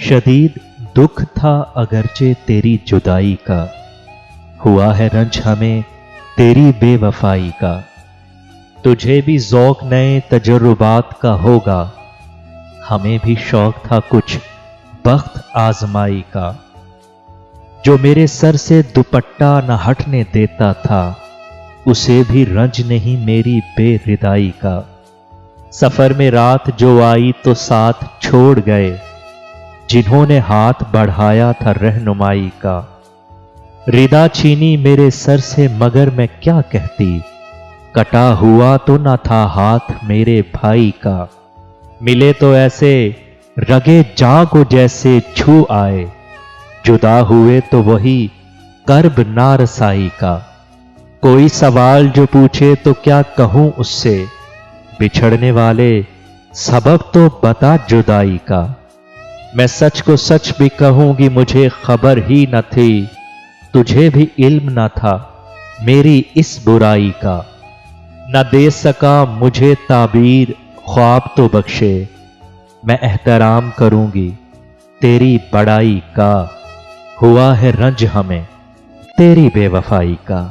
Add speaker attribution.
Speaker 1: शदीद दुख था अगरचे तेरी जुदाई का, हुआ है रंज हमें तेरी बेवफाई का। तुझे भी ज़ौक़ नए तजुर्बात का होगा, हमें भी शौक़ था कुछ बख्त आज़माई का। जो मेरे सर से दुपट्टा न हटने देता था, उसे भी रंज नहीं मेरी बेरिदाई का। सफर में रात जो आई तो साथ छोड़ गए, जिन्होंने हाथ बढ़ाया था रहनुमाई का। रिदा छीनी मेरे सर से मगर मैं क्या कहती, कटा हुआ तो न था हाथ मेरे भाई का। मिले तो ऐसे रगे जां को जैसे छू आए, जुदा हुए तो वही कर्ब ना रसाई का। कोई सवाल जो पूछे तो क्या कहूं उससे, बिछड़ने वाले सबब तो बता जुदाई का। मैं सच को सच भी कहूंगी मुझे खबर ही न थी, तुझे भी इल्म न था मेरी इस बुराई का। न दे सका मुझे ताबीर ख्वाब तो बख्शे, मैं एहतराम करूंगी तेरी बड़ाई का। हुआ है रंज हमें तेरी बेवफाई का।